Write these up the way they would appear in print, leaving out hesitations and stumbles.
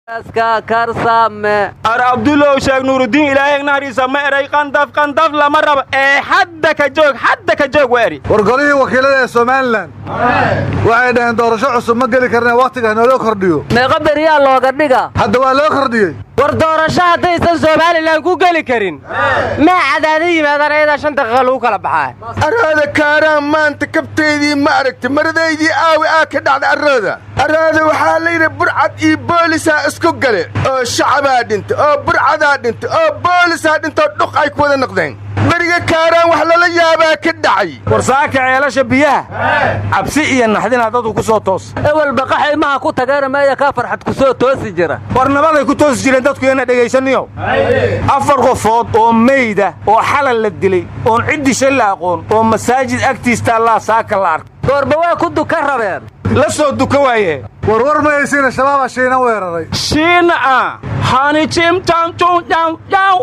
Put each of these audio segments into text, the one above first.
اسكا كرسامه ار عبد الله شيخ نور الدين الهي ناري سما اري قندف لما رب حدك جوج واري wargolihii wakiilada Soomaaliland waxay dhahan doorasho cusub ma gali karnaa waqtiga loo kordhiyo meeqa beriyaa looga dhiga hadda waa loo kordhiyay war doorasho hadaysan Soomaaliland ku gali karin ma cadaadii yimaadaan shan daqiiqo lagu kala baxay arada kaaraan maanta kabteedii ma aragtay maradaydii aawi ka dhacday arada waxaa la yiri burcad iyo booliska isku gale oo shacabaa dhintay oo burcadaa dhintay oo booliska dhintay dhuq ay ku wada noqdeen bariga kaaraan wax lala yaabaa ka dhacay warsaaka ceelasha biyaha cabsi iyo naxdin dadku ku soo toos awal baqaxay ma ku tageena ma ka farxad ku soo toosi jira warnabaday ku toosi jireen dadku inay dhageysanayo afar qofood oo meeyda oo xalal la dilay oo cidi shay la aqoon oo masaajid agtiista Allah saaka la ark goorba waa ku duka rabeen la soo duka waaye war ma haysiina shabaab shiina weeraray shiina hani chim cham chung jam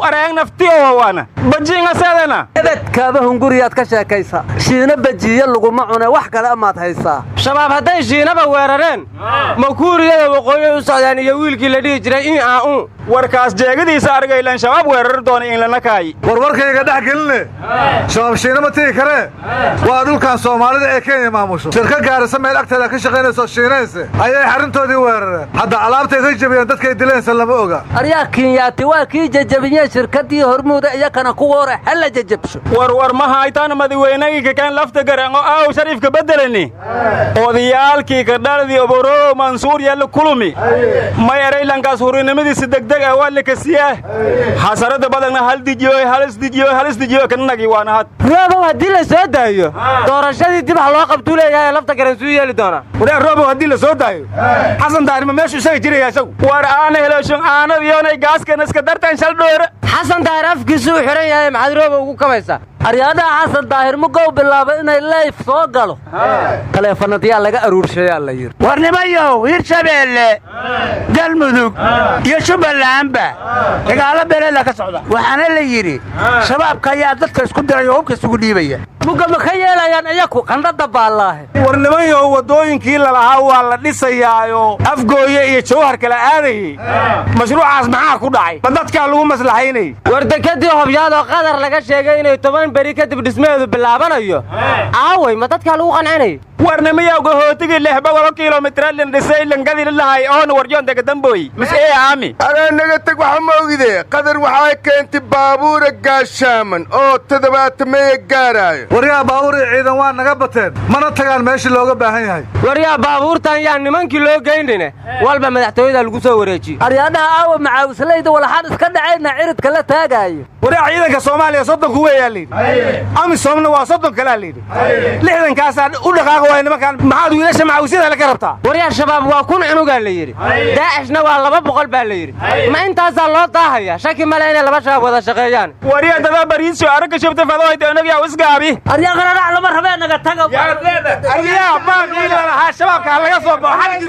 arang nafti wana bajinga sadana dadkaaba hunguriyaad ka sheekaysa shiina bajiya lagu ma cunay wax kale amaad haysaa shabaab haday shiinaba weerareen ma kuuriyada waqooyi u socdaan iyo wiilkii la dhigi jiray in warkaas jeegadiisa argaylan shabaab weerar doona in la nakaay warkayga dhax gelinle shabaab shiina ma tii kare waa dhulkan Soomaalida ee Kenya maamusho shirka gaarisa meel agteeda ka shaqeynayso shiinayse ayay xarintoodii weerareen hadda alaabtay ka jabiyeen dadkay dileen salama oga aryaa Kenyaati waa kii jajabiyay shirkadii hormuuda iyakana ku hore hal jajabsho war ma haytaan madaxweynayga kan lafta garan oo shariifka bedelani odiyaalkii ka dhaldi oboro Mansuur yalla kulumi ma yaraylankaas hurinimadiisa degdeg ah wala ka siyaa xasarada badana hal dijiyo kan nagi waana had roobo hadii la soo daayo doorashadii dib loo qabto leeyahay lafta garan soo yeeli doona roobo hadii la soo daayo xasan daarima meeshu isaga jiray isagu war aan heleeshan aanad yoonay gaaskan iska dartan shal dhoor xasan daahir afkiisu xiran yahay maxad roobo ugu kabaysa aryaada xasan daahir ma gow bilaabo inay live soo galo taleefanadiya laga aruurshay la yiri warnimayo Hirshabeelle galmudug iyo Jubbalandba dagaalo beelada ka socda waxaana la yiri shabaabka ayaa dadka isku diray oo hubka isugu dhiibaya mugama ka yeelayaan iyaku qandada baalaahe warnimayo wadooyinkii la lahaa waa la dhisayaayo afgooye iyo jawhar kala aaday mashruucaas maxaa ku dhacay dadka lagu maslaxaynay wardakadii hobyaad oo qadar laga sheegay inay 10 bari kadib dhismeedu bilaabanayo aaway ma dadka lagu qancinay warnimayo go'ootiga 6 kiiloomitir lan dhisay lan gadil lahay oo warjoon daga damboy mis ee aami naga tag waxa ma ogide qadar waxa keentay baabuur gaashaaman oo 7 gaarayo wariyaa baabuur ciidan waa naga bateen mana tagaan meeshii looga baahan yahay wariyaa baabuurtan yaa nimankii loo geynine walba madaxtooyada lagu soo wareejiyo aryaadaha aawa macaawslayda walaxaan iska dhacayna ciridka la taagayo wariyaa ciidanka Soomaaliya 30 ku weeyaalay amisoomna waa 30 kala leeyahay 60 kaas u dhaqaaq way nimankan maxaad wiilasha macaawsida la karabtaa wariyaa shabaab waa kun cunuga la yiri daashna waa 200 baa la yiri ma intaas loo daahaya shaki ma inay laba shabaab wada shaqeeyaan wariyaa daba bariiso arka shubta fadooyda anaga isgaabi aryaa qararac lama rabeen naga taga aryaa baaqi la shabaabka laga soo baxay